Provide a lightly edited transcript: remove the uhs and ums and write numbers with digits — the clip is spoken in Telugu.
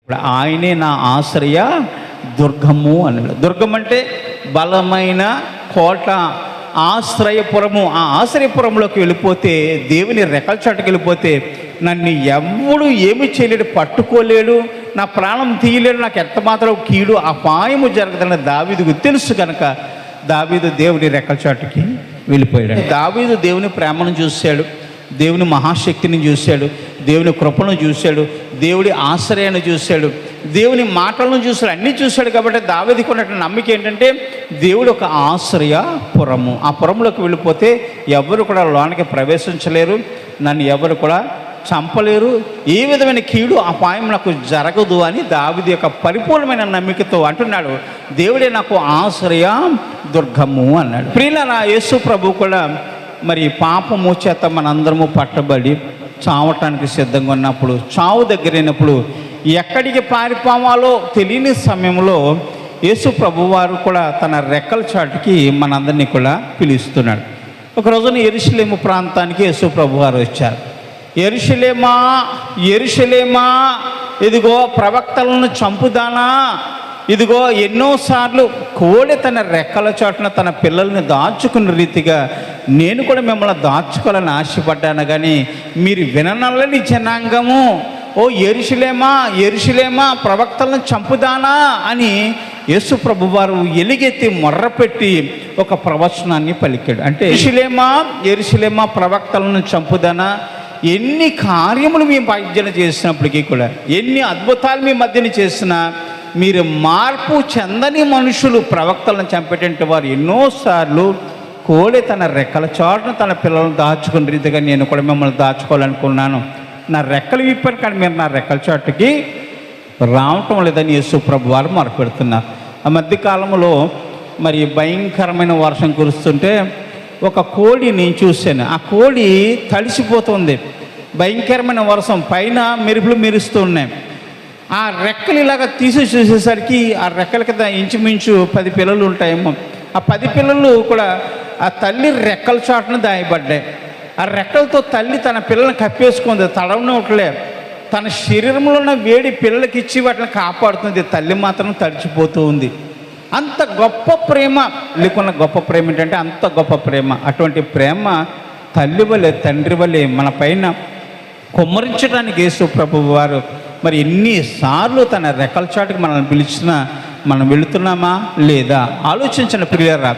ఇప్పుడు ఆయనే నా ఆశ్రయ దుర్గము అన్నాడు. దుర్గం అంటే బలమైన కోట, ఆశ్రయపురము. ఆ ఆశ్రయపురంలోకి వెళ్ళిపోతే, దేవుని రెక్కల చాటుకి వెళ్ళిపోతే నన్ను ఎవడు ఏమి చేయలేడు, పట్టుకోలేడు, నా ప్రాణం తీయలేడు, నాకు ఎంత మాత్రం కీడు అపాయము జరగదని దావీదుకు తెలుసు కనుక దావీదు దేవుని రెక్కల చాటుకి వెళ్ళిపోయాడు. దావీదు దేవుని ప్రేమను చూశాడు, దేవుని మహాశక్తిని చూశాడు, దేవుని కృపను చూశాడు, దేవుడి ఆశ్రయాన్ని చూశాడు, దేవుని మాటలను చూశాడు, అన్నీ చూశాడు. కాబట్టి దావీదుకు ఉన్నటువంటి నమ్మిక ఏంటంటే దేవుడు ఒక ఆశ్రయపురము. ఆ పురంలోకి వెళ్ళిపోతే ఎవరు కూడా లోనికి ప్రవేశించలేరు, నన్ను ఎవరు కూడా చంపలేరు, ఏ విధమైన కీడు అపాయం నాకు జరగదు అని దావీదు యొక్క పరిపూర్ణమైన నమ్మికతో అంటున్నాడు, దేవుడే నాకు ఆశ్రయ దుర్గము అన్నాడు. ప్రియులారా, యేసు ప్రభు కూడా మరి పాపము చేత మనందరము పట్టబడి చావటానికి సిద్ధంగా ఉన్నప్పుడు, చావు దగ్గరైనప్పుడు ఎక్కడికి పారిపోవాలో తెలియని సమయంలో యేసు ప్రభువారు కూడా తన రెక్కల చాటుకి మనందరినీ కూడా పిలుస్తున్నాడు. ఒక రోజున యెరూషలేము ప్రాంతానికి యేసు ప్రభువారు వచ్చారు. యెరూషలేమా యెరూషలేమా, ఇదిగో ప్రవక్తలను చంపుదానా, ఇదిగో ఎన్నోసార్లు కోడి తన రెక్కల చాటున తన పిల్లల్ని దాచుకున్న రీతిగా నేను కూడా మిమ్మల్ని దాచుకోవాలని ఆశపడ్డాను, కానీ మీరు విననల్లని జనాంగము, ఓ యెరూషలేమా యెరూషలేమా, ప్రవక్తలను చంపుదానా అని యేసు ప్రభువారు ఎలుగెత్తి మొర్రపెట్టి ఒక ప్రవచనాన్ని పలికాడు. అంటే యెరూషలేమా యెరూషలేమా, ప్రవక్తలను చంపుదానా, ఎన్ని కార్యములు మీ మధ్యన చేసినప్పటికీ కూడా, ఎన్ని అద్భుతాలు మీ మధ్యన చేసినా మీరు మార్పు చెందని మనుషులు, ప్రవక్తలను చంపేటువంటి వారు ఎన్నోసార్లు కోడి తన రెక్కల చాటున తన పిల్లలను దాచుకున్న రీతిగా నేను కూడా మిమ్మల్ని దాచుకోవాలనుకున్నాను, నా రెక్కలు విప్పాను కానీ మీరు నా రెక్కల చాటుకి రావటం లేదని యేసు ప్రభు వారు మొరపెడుతున్నారు. ఆ మధ్యకాలంలో మరి భయంకరమైన వర్షం కురుస్తుంటే ఒక కోడిని చూశాను. ఆ కోడి తడిసిపోతుంది, భయంకరమైన వర్షం, పైన మెరుపులు మెరుస్తూ ఉన్నాయి. ఆ రెక్కలు ఇలాగ తీసి చూసేసరికి ఆ రెక్కల కింద ఇంచుమించు 10 పిల్లలు ఉంటాయేమో. ఆ 10 పిల్లలు కూడా ఆ తల్లి రెక్కల చాటున దాయబడ్డాయి. ఆ రెక్కలతో తల్లి తన పిల్లల్ని కప్పేసుకుంది, తడవనట్లే, తన శరీరంలో ఉన్న వేడి పిల్లలకి ఇచ్చి వాటిని కాపాడుతుంది. తల్లి మాత్రం తడిచిపోతూ ఉంది. అంత గొప్ప ప్రేమ, లేకున్న గొప్ప ప్రేమ ఏంటంటే అంత గొప్ప ప్రేమ. అటువంటి ప్రేమ తల్లి వలె తండ్రి వలె మన పైన కుమ్మరించడానికి యేసు ప్రభువు వారు మరి ఎన్నిసార్లు తన రెక్కల చాటుకి మనల్ని పిలిచినా మనం వెళుతున్నామా లేదా ఆలోచించిన ప్రియులారా.